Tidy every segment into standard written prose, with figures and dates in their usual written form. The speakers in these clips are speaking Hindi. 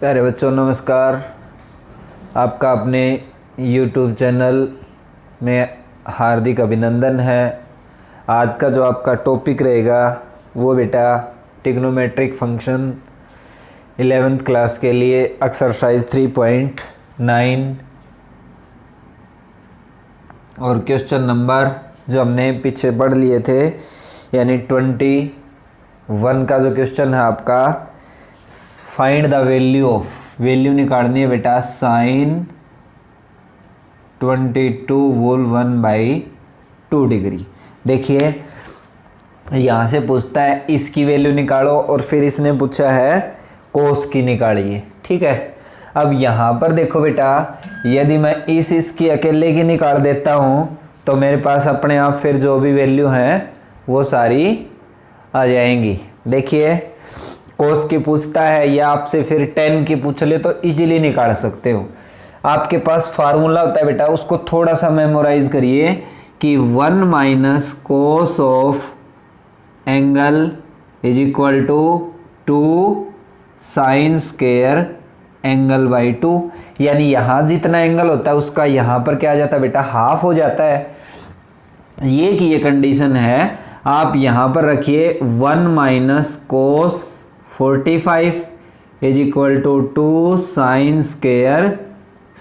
प्यारे बच्चों नमस्कार। आपका अपने YouTube चैनल में हार्दिक अभिनंदन है। आज का जो आपका टॉपिक रहेगा वो बेटा ट्रिग्नोमेट्रिक फंक्शन 11th क्लास के लिए एक्सरसाइज 3.9 और क्वेश्चन नंबर जो हमने पीछे पढ़ लिए थे यानी 21 का जो क्वेश्चन है आपका find the value of, value निकालनी है बेटा साइन 22 वोल 1/2 डिग्री। देखिए यहाँ से पूछता है इसकी वैल्यू निकालो और फिर इसने पूछा है कोस की निकालिए। ठीक है, अब यहाँ पर देखो बेटा, यदि मैं इसकी अकेले की निकाल देता हूँ तो मेरे पास अपने आप फिर जो भी वैल्यू हैं वो सारी आ जाएंगी। देखिए कोस की पूछता है या आपसे फिर 10 की पूछ ले तो इजीली निकाल सकते हो। आपके पास फार्मूला होता है बेटा, उसको थोड़ा सा मेमोराइज करिए कि 1 minus cos of angle is equal to 2 sine square angle by 2, यानी यहाँ जितना एंगल होता है उसका यहाँ पर क्या आ जाता है बेटा, हाफ हो जाता है। ये की ये कंडीशन है, आप यहाँ पर रखिए 1 minus cos 45 is equal to 2 sine square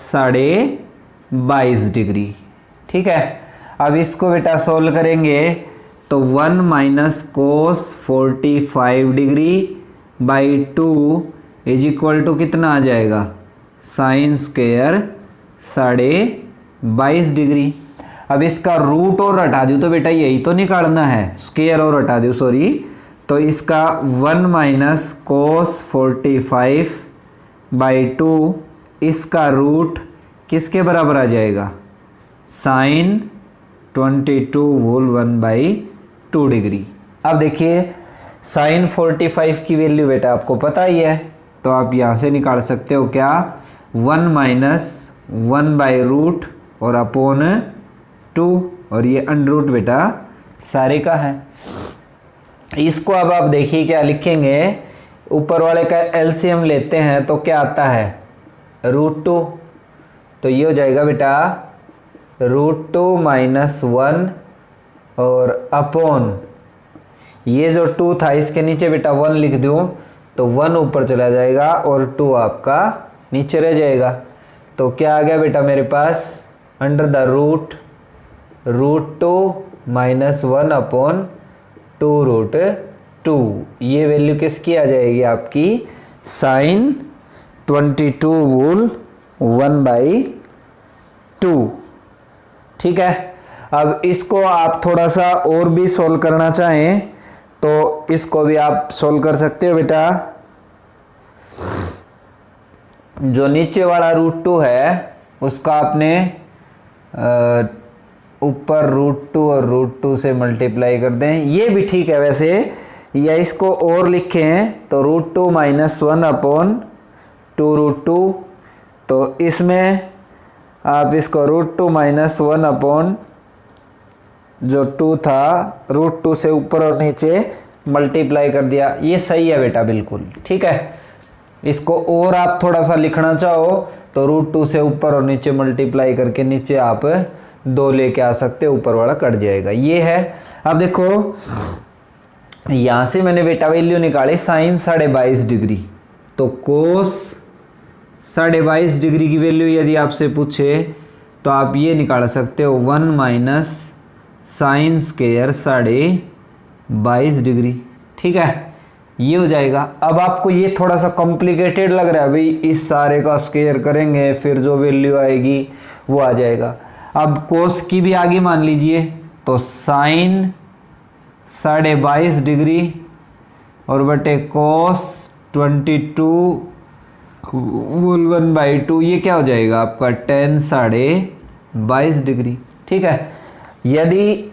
22.5 degree. ठीक है, अब इसको बेटा सोल्व करेंगे तो 1 minus cos 45 degree by 2 is equal to कितना आ जाएगा, साइन स्क्वायर 22.5 डिग्री। अब इसका रूट और हटा दूँ तो बेटा यही तो निकालना है, स्क्वायर और हटा दूँ सॉरी, तो इसका 1 माइनस कोस 45 बाई 2 इसका रूट किसके बराबर आ जाएगा, साइन 22 वोल 1/2 डिग्री। अब देखिए साइन 45 की वैल्यू बेटा आपको पता ही है, तो आप यहाँ से निकाल सकते हो क्या, 1 माइनस 1/रूट और अपॉन 2, और ये अंडर रूट बेटा सारे का है। इसको अब आप देखिए क्या लिखेंगे, ऊपर वाले का एलसीएम लेते हैं तो क्या आता है, √2, तो ये हो जाएगा बेटा √2 माइनस 1 और अपॉन ये जो 2 था इसके नीचे बेटा 1 लिख दूँ तो 1 ऊपर चला जाएगा और 2 आपका नीचे रह जाएगा। तो क्या आ गया बेटा मेरे पास, under the root √2 minus 1 upon 2√2, ये वैल्यू किसकी आ जाएगी आपकी, साइन 22 वोल 1/2। ठीक है, अब इसको आप थोड़ा सा और भी सोल्व करना चाहें तो इसको भी आप सोल्व कर सकते हो बेटा। जो नीचे वाला √2 है उसका आपने ऊपर √2 और √2 से मल्टीप्लाई कर दें, ये भी ठीक है वैसे, या इसको और लिखें तो √2 माइनस 1 अपॉन 2√2, तो इसमें आप इसको √2 माइनस 1 अपॉन जो 2 था √2 से ऊपर और नीचे मल्टीप्लाई कर दिया, ये सही है बेटा बिल्कुल। ठीक है, इसको और आप थोड़ा सा लिखना चाहो तो √2 से ऊपर और नीचे मल्टीप्लाई करके नीचे आप 2 लेके आ सकते हो, ऊपर वाला कट जाएगा, ये है। अब देखो यहाँ से मैंने बेटा वैल्यू निकाली साइन 22.5 डिग्री, तो कोस 22.5 डिग्री की वैल्यू यदि आपसे पूछे तो आप ये निकाल सकते हो 1 माइनस साइन स्क्वायर 22.5 डिग्री। ठीक है, ये हो जाएगा। अब आपको ये थोड़ा सा कॉम्प्लिकेटेड लग रहा है भाई, इस सारे का स्क्वायर करेंगे फिर जो वैल्यू आएगी वो आ जाएगा। अब कोस की भी आगे मान लीजिए तो साइन 22.5 डिग्री और बटे कोस 22 वोल 1/2, ये क्या हो जाएगा आपका tan 22.5 डिग्री। ठीक है, यदि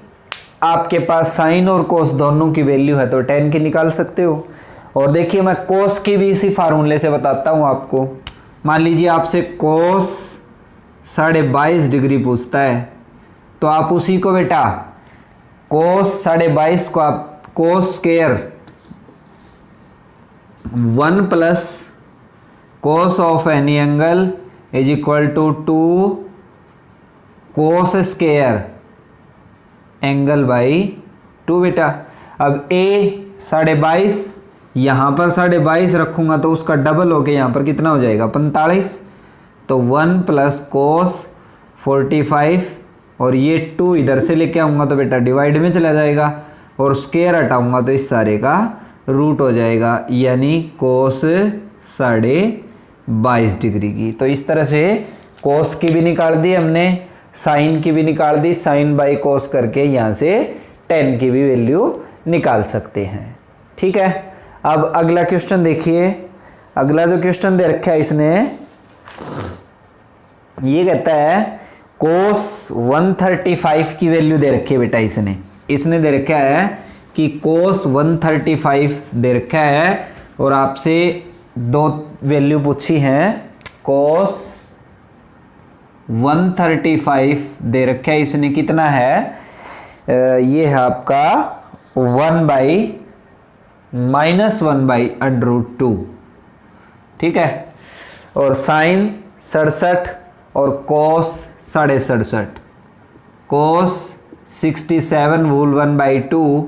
आपके पास साइन और कोस दोनों की वैल्यू है तो tan की निकाल सकते हो। और देखिए मैं कोस की भी इसी फार्मूले से बताता हूँ आपको। मान लीजिए आपसे कोस 22.5 डिग्री पूछता है तो आप उसी को बेटा कोस 22.5 को आप cos square 1 plus cos of any angle is equal to 2 cos square angle by 2 बेटा। अब ए 22.5, यहाँ पर 22.5 रखूँगा तो उसका डबल होके यहाँ पर कितना हो जाएगा 45, तो 1 प्लस कोस 45 और ये 2 इधर से लेके आऊँगा तो बेटा डिवाइड में चला जाएगा और स्क्वायर हटाऊँगा तो इस सारे का रूट हो जाएगा, यानी कोस 22.5 डिग्री की। तो इस तरह से कोस की भी निकाल दी हमने, साइन की भी निकाल दी, साइन बाई कोस करके यहाँ से टेन की भी वैल्यू निकाल सकते हैं। ठीक है, अब अगला क्वेश्चन देखिए। अगला जो क्वेश्चन दे रखा है इसने, ये कहता है कोस 135 की वैल्यू दे रखी है बेटा। इसने दे रखा है कि कोस 135 दे रखा है और आपसे दो वैल्यू पूछी हैं। कोस 135 दे रखा है इसने, कितना है, ये है आपका 1/-1/√2। ठीक है, और साइन 67 और कोस 67.5, कोस 67 whole 1/2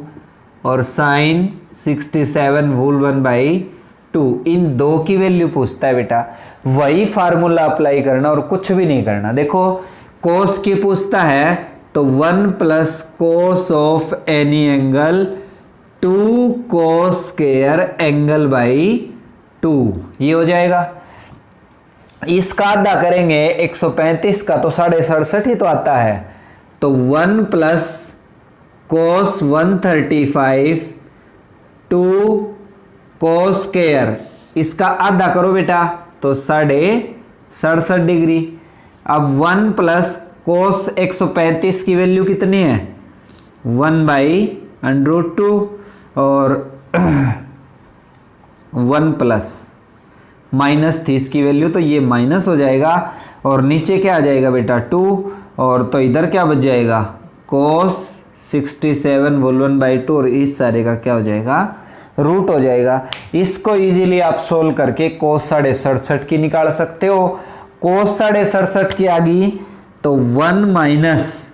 और साइन 67 whole 1/2, इन दो की वैल्यू पूछता है बेटा। वही फार्मूला अप्लाई करना और कुछ भी नहीं करना। देखो कोस की पूछता है तो 1 plus cos of any angle 2 cos square angle by 2, ये हो जाएगा। इसका आधा करेंगे 135 का तो 67.5 ही तो आता है, तो 1 प्लस कोस 135 2 कोस स्क्वायर, इसका आधा करो बेटा तो 67.5 डिग्री। अब 1 प्लस कोस 135 की वैल्यू कितनी है 1/√2 और 1 प्लस माइनस थी इसकी वैल्यू तो ये माइनस हो जाएगा और नीचे क्या आ जाएगा बेटा 2, और तो इधर क्या बच जाएगा कोस 67 whole 1/2 और इस सारे का क्या हो जाएगा रूट हो जाएगा। इसको इजीली आप सोल्व करके कोस 67.5 की निकाल सकते हो। कोस 67.5 की आ गई तो 1 माइनस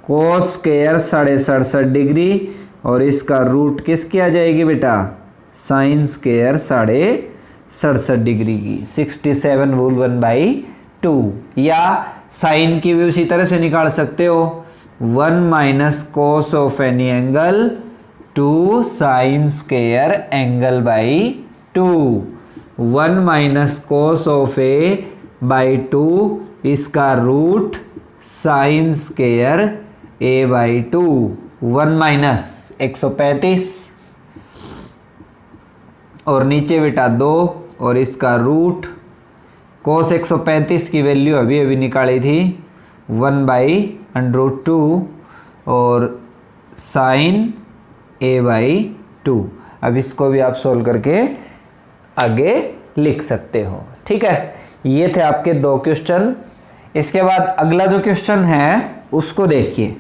कोस स्क्वायर 67.5 डिग्री और इसका रूट किसकी आ जाएगी बेटा साइन स्क्वायर 67.5 डिग्री की 67 whole 1/2, या साइन की भी उसी तरह से निकाल सकते हो 1 minus cos of any angle 2 sine square angle by 2, 1 minus cos of A by 2, इसका root sine square A by 2, 1 minus 135 और नीचे बेटा 2 और इसका रूट कोस 135 की वैल्यू अभी अभी निकाली थी 1/√2 और साइन ए बाई 2। अब इसको भी आप सोल्व करके आगे लिख सकते हो। ठीक है, ये थे आपके दो क्वेश्चन। इसके बाद अगला जो क्वेश्चन है उसको देखिए।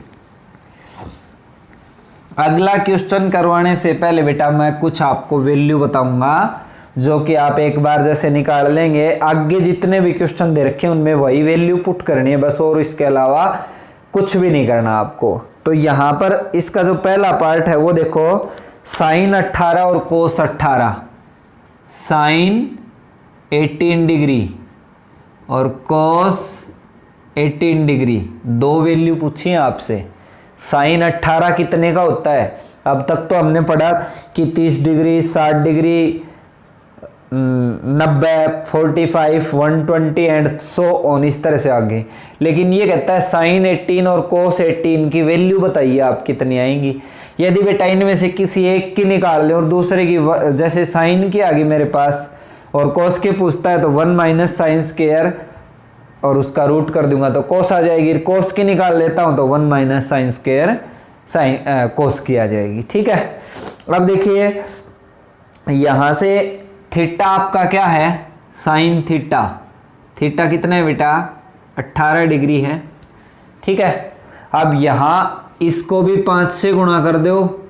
अगला क्वेश्चन करवाने से पहले बेटा मैं कुछ आपको वैल्यू बताऊंगा जो कि आप एक बार जैसे निकाल लेंगे, आगे जितने भी क्वेश्चन दे रखे हैं उनमें वही वैल्यू पुट करनी है बस, और इसके अलावा कुछ भी नहीं करना आपको। तो यहाँ पर इसका जो पहला पार्ट है वो देखो, साइन 18 और कोस 18, साइन 18 डिग्री और कोस 18 डिग्री, दो वैल्यू पूछी है आपसे। साइन 18 कितने का होता है, अब तक तो हमने पढ़ा कि 30 degree 60 degree 90 45 120 and so on, इस तरह से आगे। लेकिन ये कहता है साइन 18 और कोस 18 की वैल्यू बताइए आप कितनी आएंगी। यदि बेटा इनमें से किसी एक की निकाल ले और दूसरे की, जैसे साइन की आ गई मेरे पास और कोस के पूछता है तो 1 माइनस साइन स्क्वायर और उसका रूट कर दूंगा तो कोस आ जाएगी। कोस की निकाल लेता हूं तो 1 minus sine square sine cos की आ जाएगी। ठीक है, अब देखिए यहां से थीटा आपका क्या है साइन थीटा, थीटा कितना है बेटा 18 डिग्री है। ठीक है, अब यहां इसको भी 5 से गुणा कर दो,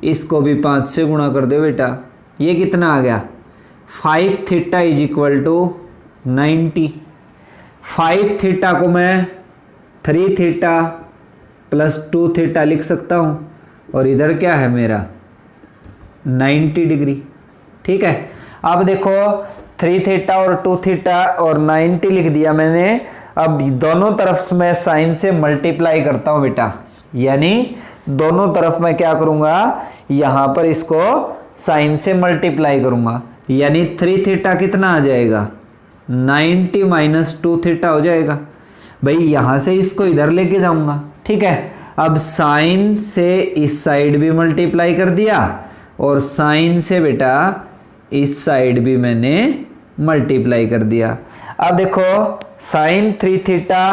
इसको भी 5 से गुणा कर दो बेटा, ये कितना आ गया 5 theta is equal to 90। 5 theta को मैं 3 थीटा प्लस 2 थीटा लिख सकता हूँ, और इधर क्या है मेरा 90 डिग्री। ठीक है, अब देखो 3 थीटा और 2 थीटा और 90 लिख दिया मैंने। अब दोनों तरफ मैं साइन से मल्टीप्लाई करता हूं बेटा, यानी दोनों तरफ मैं क्या करूंगा, यहां पर इसको साइन से मल्टीप्लाई करूंगा, यानी 3 थीटा कितना आ जाएगा 90 माइनस 2 थीटा हो जाएगा। भाई यहां से इसको इधर लेके जाऊंगा। ठीक है, अब साइन से इस साइड भी मल्टीप्लाई कर दिया और साइन से बेटा इस साइड भी मैंने मल्टीप्लाई कर दिया। अब देखो साइन 3 थीटा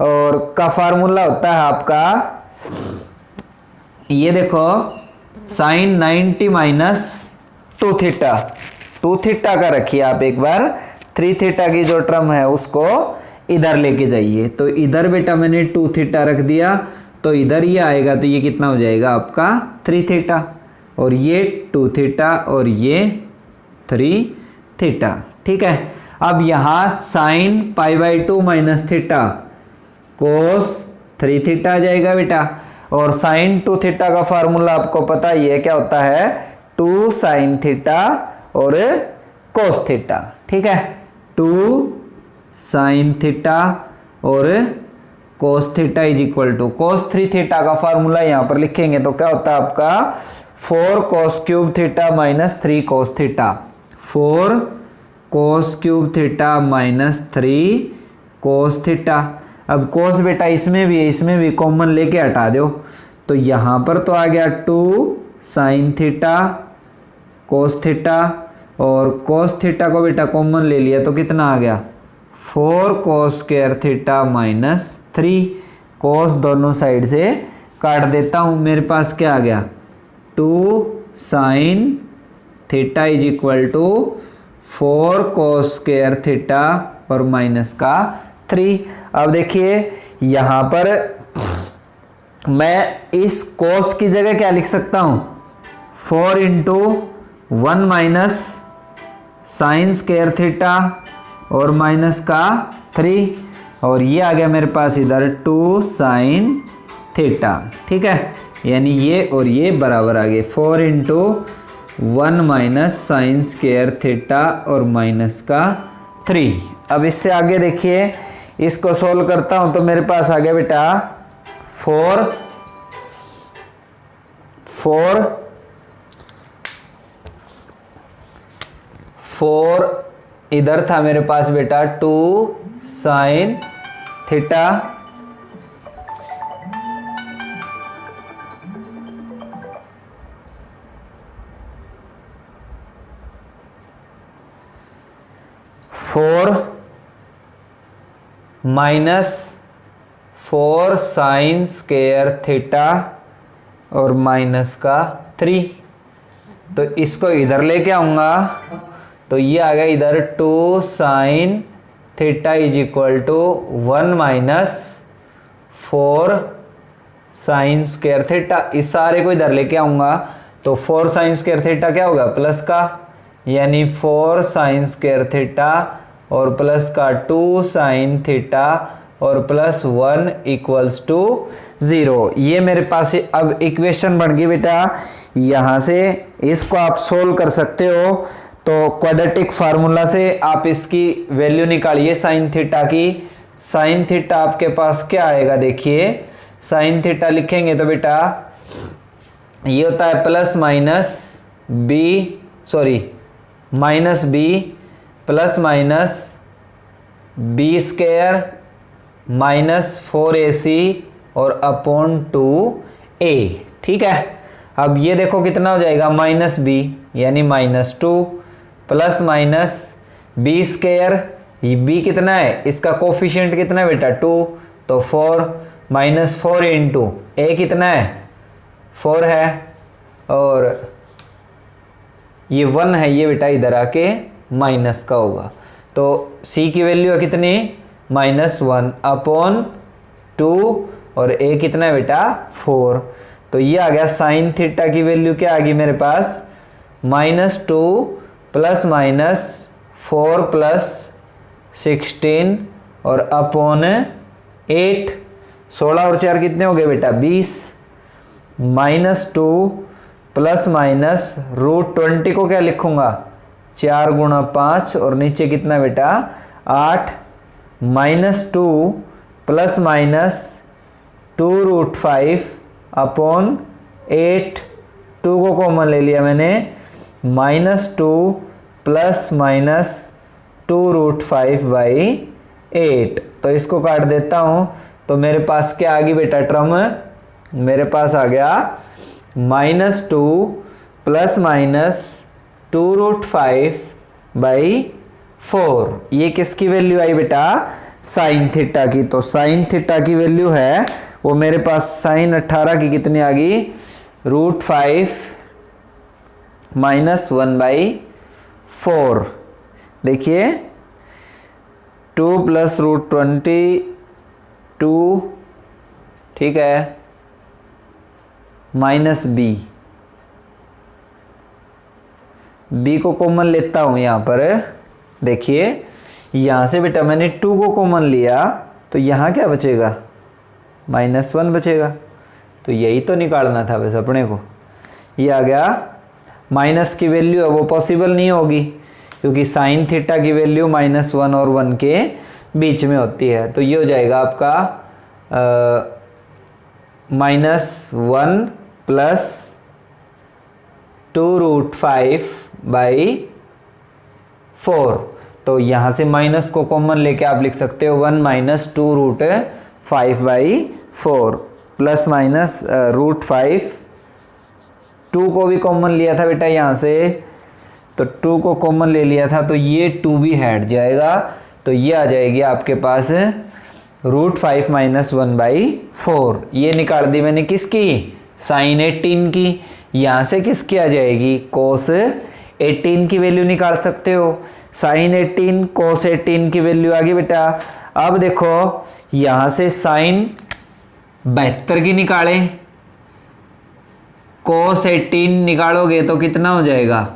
और का फार्मूला होता है आपका, ये देखो साइन 90 माइनस 2 थीटा, 2 थीटा का रखिए आप एक बार, 3 थीटा की जो टर्म है उसको इधर लेके जाइए। तो इधर बेटा मैंने 2 थीटा रख दिया, तो इधर ये आएगा, तो ये कितना हो जाएगा आपका 3 थीटा, और ये 2 थीटा और ये 3 थीटा। ठीक है, अब यहाँ sine π/2 minus theta cos 3 theta आ जाएगा बेटा, और साइन 2 थीटा का फार्मूला आपको पता ही है क्या होता है, 2 साइन थीटा और कोस थीटा। ठीक है, 2 साइन थीटा और cos theta is equal to cos 3 theta का फार्मूला यहाँ पर लिखेंगे तो क्या होता है आपका 4 cos cube theta minus 3 cos theta, 4 cos cube theta minus 3 cos theta. अब कोस बेटा इसमें भी है, इसमें भी कॉमन लेके हटा दो, तो यहाँ पर तो आ गया 2 साइन थीटा कोस थीटा, और कोस थीटा को बेटा कॉमन ले लिया तो कितना आ गया 4 कोस स्क्वायर थीटा माइनस 3। कोस दोनों साइड से काट देता हूँ, मेरे पास क्या आ गया 2 sine theta is equal to 4 cos square theta और माइनस का 3। अब देखिए यहाँ पर मैं इस कोस की जगह क्या लिख सकता हूँ 4 into 1 minus sign square theta और माइनस का 3, और ये आ गया मेरे पास इधर 2 साइन थीटा। ठीक है, यानी ये और ये बराबर आ गए 4 into 1 minus sign square theta और माइनस का 3। अब इससे आगे देखिए, इसको सोल्व करता हूं तो मेरे पास आ गया बेटा 4 इधर था मेरे पास बेटा 2 sine theta minus 4 sine square theta और माइनस का 3, तो इसको इधर लेके आऊंगा तो ये आ गया इधर 2 sine theta is equal to 1 minus 4 sine square theta. इस सारे को इधर लेके आऊंगा तो 4 साइन स्क्वायर थीटा क्या होगा प्लस का, यानी 4 साइन स्क्वायर थीटा और प्लस का 2 साइन थीटा और प्लस 1 इक्वल्स टू 0। ये मेरे पास अब इक्वेशन बन गई बेटा। यहाँ से इसको आप सोल्व कर सकते हो, तो क्वाड्रेटिक फार्मूला से आप इसकी वैल्यू निकालिए साइन थीटा की। साइन थीटा आपके पास क्या आएगा, देखिए साइन थीटा लिखेंगे तो बेटा ये होता है plus minus b, sorry minus b plus minus b square minus 4ac और अपॉन 2a। ठीक है, अब ये देखो कितना हो जाएगा माइनस बी यानी minus 2 plus minus b square, b कितना है इसका कोफिशिएंट कितना है बेटा 2, तो 4 माइनस 4 इंटू ए कितना है 4 है और ये 1 है, ये बेटा इधर आके माइनस का होगा, तो c की वैल्यू है कितनी -1 अपॉन 2 और a कितना है बेटा 4, तो ये आ गया साइन थीटा की वैल्यू क्या आ गई मेरे पास -2 प्लस माइनस 4 प्लस 16 और अपॉन 8। 16 और 4 कितने हो गए बेटा 20 माइनस 2 प्लस माइनस रूट 20 को क्या लिखूंगा 4 गुणा 5 और नीचे कितना बेटा 8 minus 2 plus minus 2 root 5 upon 8। 2 को कॉमन ले लिया मैंने minus 2 plus minus 2 root 5 by 8। तो इसको काट देता हूं तो मेरे पास क्या आ गई बेटा टर्म मेरे पास आ गया minus 2 plus minus 2 root 5 by 4। ये किसकी वैल्यू आई बेटा साइन थीटा की। तो साइन थीटा की वैल्यू है वो मेरे पास साइन 18 की कितनी आ गई रूट 5 माइनस 1 बाई 4। देखिए 2 प्लस रूट 22 ठीक है माइनस बी को कॉमन लेता हूं यहां पर। देखिए यहां से बेटा मैंने 2 को कॉमन लिया तो यहां क्या बचेगा -1 बचेगा। तो यही तो निकालना था बस अपने को। ये आ गया माइनस की वैल्यू है वो पॉसिबल नहीं होगी क्योंकि साइन थीटा की वैल्यू -1 और 1 के बीच में होती है। तो ये हो जाएगा आपका -1 प्लस 2 रूट 5 बाई 4। तो यहां से माइनस को कॉमन लेके आप लिख सकते हो 1 minus 2 root 5 by 4 plus minus root 5। 2 को भी कॉमन लिया था बेटा यहां से तो 2 को कॉमन ले लिया था तो ये 2 भी हट जाएगा। तो ये आ जाएगी आपके पास रूट 5 माइनस 1 बाई 4। ये निकाल दी मैंने किसकी साइन 18 की। यहां से किसकी आ जाएगी कोस 18 की वैल्यू निकाल सकते हो। साइन 18 कोस 18 की वैल्यू आ गई बेटा। अब देखो यहां से साइन 72 की निकालें कोस 18 निकालोगे तो कितना हो जाएगा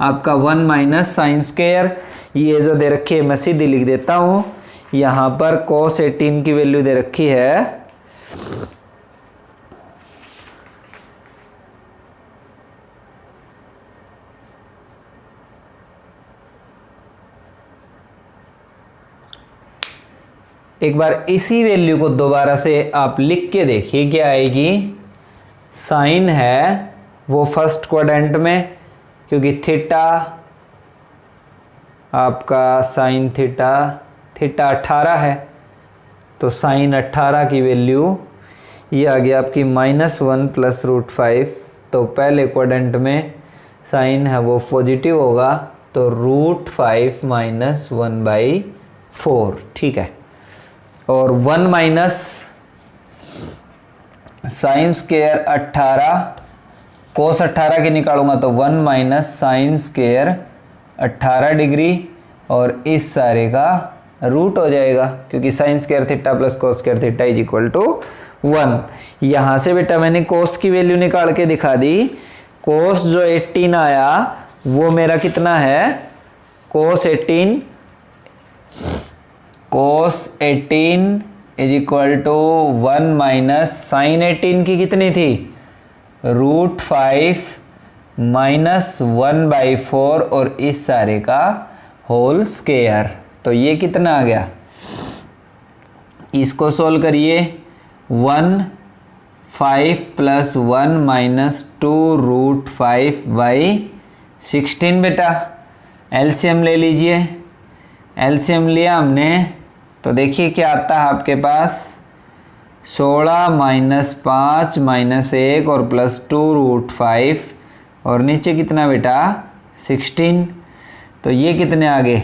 आपका 1 माइनस साइन स्क्वायर। ये जो दे रखी है मैं सीधी लिख देता हूं यहां पर कोस 18 की वैल्यू दे रखी है एक बार इसी वैल्यू को दोबारा से आप लिख के देखिए क्या आएगी। साइन है वो फर्स्ट क्वाड्रेंट में क्योंकि थीटा आपका साइन थीटा 18 है तो साइन 18 की वैल्यू ये आ गया आपकी -1 प्लस रूट 5। तो पहले क्वाड्रेंट में साइन है वो पॉजिटिव होगा तो रूट 5 माइनस 1 बाई 4 ठीक है। और 1 माइनस साइन स्क्वायर 18 कोस 18 की निकालूंगा तो 1 माइनस साइन स्क्वायर 18 डिग्री और इस सारे का रूट हो जाएगा क्योंकि sine square theta plus cos square theta is equal to 1। यहां से बेटा मैंने कोस की वैल्यू निकाल के दिखा दी। कोस जो 18 आया वो मेरा कितना है cos 18 is equal to 1 minus sine 18 की कितनी थी रूट 5 माइनस 1 बाई 4 और इस सारे का होल स्क्वायर। तो ये कितना आ गया इसको सोल्व करिए 5 प्लस 1 माइनस 2 रूट 5 बाई 16 बेटा। एलसीएम ले लीजिए। एलसीएम लिया हमने तो देखिए क्या आता है आपके पास 16 माइनस 5 माइनस 1 और प्लस 2 रूट 5 और नीचे कितना बेटा 16। तो ये कितने आ गए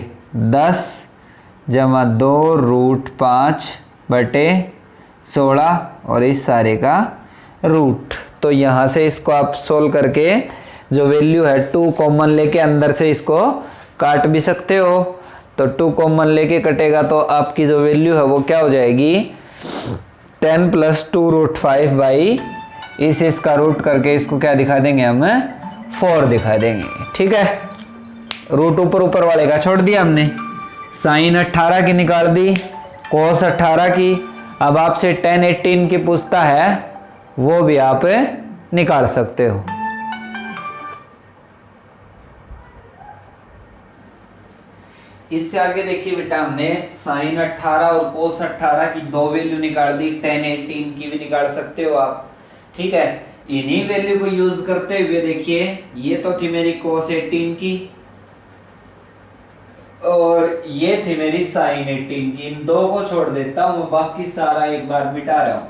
10 जमा 2 रूट 5 बटे 16 और इस सारे का रूट। तो यहाँ से इसको आप सोल्व करके जो वैल्यू है 2 कॉमन लेके अंदर से इसको काट भी सकते हो। तो 2 कॉमन लेके कटेगा तो आपकी जो वैल्यू है वो क्या हो जाएगी 10 प्लस 2 रूट 5 बाई इसका रूट करके इसको क्या दिखा देंगे हम 4 दिखा देंगे ठीक है। रूट ऊपर वाले का छोड़ दिया हमने, साइन 18 की निकाल दी, कोस 18 की। अब आपसे tan 18 की पूछता है, वो भी आप निकाल सकते हो। इससे आगे देखिए बेटा, हमने साइन 18 और कोस 18 की दो वैल्यू निकाल दी, tan 18 की भी निकाल सकते हो आप, ठीक है। इन्हीं वैल्यू को यूज करते हुए देखिए, ये तो थी मेरी कोस 18 की और ये थी मेरी साइन 18 की। इन दो को छोड़ देता हूं, बाकी सारा एक बार मिटा रहा हूं।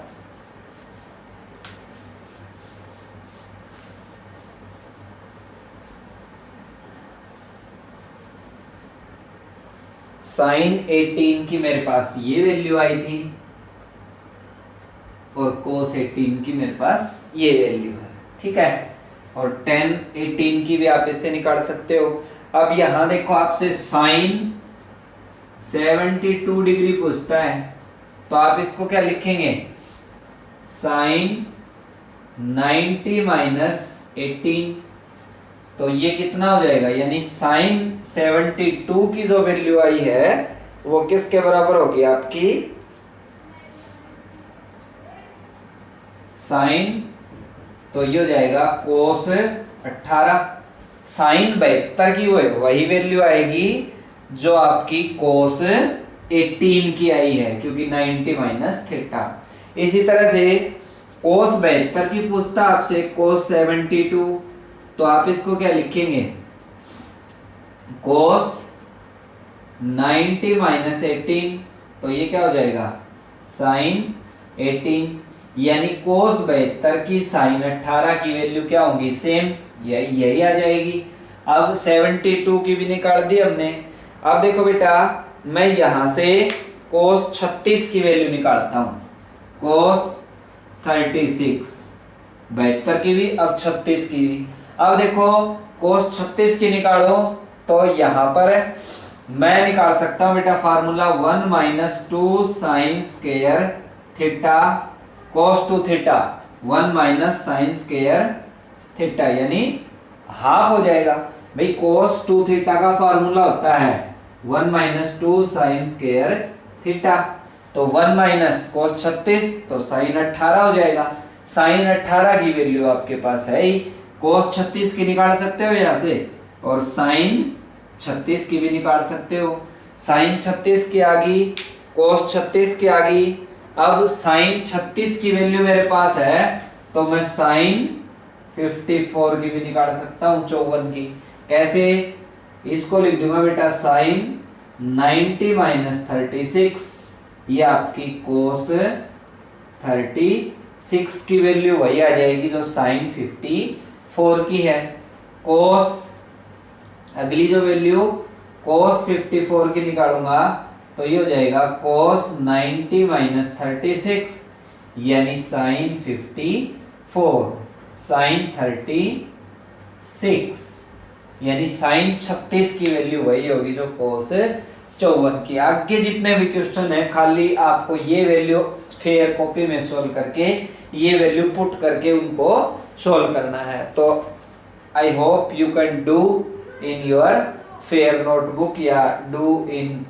साइन 18 की मेरे पास ये वैल्यू आई थी और कोस 18 की मेरे पास ये वैल्यू है, ठीक है। और tan 18 की भी आप इससे निकाल सकते हो। अब यहां देखो, आपसे साइन 72 डिग्री पूछता है, तो आप इसको क्या लिखेंगे, साइन 90 माइनस 18, तो ये कितना हो जाएगा, यानी साइन 72 की जो वैल्यू आई है वो किसके बराबर होगी, आपकी साइन, तो ये हो जाएगा कोस 18। साइन 72 की वही वैल्यू आएगी जो आपकी कोस 18 की आई है, क्योंकि 90 माइनस थीटा। इसी तरह से कोस 72 की पूछता आपसे कोस 72, तो आप इसको क्या लिखेंगे, कोस 90 माइनस 18, तो ये क्या हो जाएगा, साइन 18, यानी कोस 72 की साइन 18 की वैल्यू क्या होगी, सेम यही आ जाएगी। अब 72 की भी निकाल दी हमने। अब देखो बेटा, मैं यहां से कोस 36 की वैल्यू निकालता हूं, कोस 36, 72 की भी, अब 36 की भी। अब देखो, कोस 36 की निकालो, तो यहां पर मैं निकाल सकता हूं बेटा formula 1 minus 2 sine square theta cos 2 theta, 1 minus sign square theta, यानी हाफ हो जाएगा। भाई कोस 2 थीटा का फार्मूला होता है 1 माइनस 2 साइन स्क्वायर थीटा, तो 1 माइनस कोस 36, तो साइन 18 हो जाएगा। साइन 18 की वैल्यू आपके पास है ही, कोस 36 की निकाल सकते हो यहां से, और साइन 36 की भी निकाल सकते हो। साइन 36 की आ गई, कोस 36 की आ गई। अब साइन 36 की वैल्यू मेरे पास है, तो मैं साइन 54 की भी निकाल सकता हूं, 54 की। कैसे, इसको लिख दूंगा बेटा साइन 90 माइनस 36, ये आपकी कोस 36 की वैल्यू वही आ जाएगी जो साइन 54 की है। कोस, अगली जो वैल्यू कोस 54 की निकालूंगा, तो ये हो जाएगा कोस 90 माइनस 36, यानी साइन 54, साइन 36, यानी साइन 36 की वैल्यू वही होगी जो कोस 54 की। आगे जितने भी क्वेश्चन है, खाली आपको ये वैल्यू फेयर कॉपी में सोल्व करके, ये वैल्यू पुट करके उनको सोल्व करना है। तो I hope you can do in your fair notebook या do in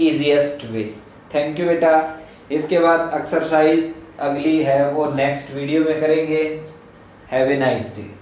easiest way. Thank you बेटा। इसके बाद एक्सरसाइज अगली है वो नेक्स्ट वीडियो में करेंगे। Have a nice day.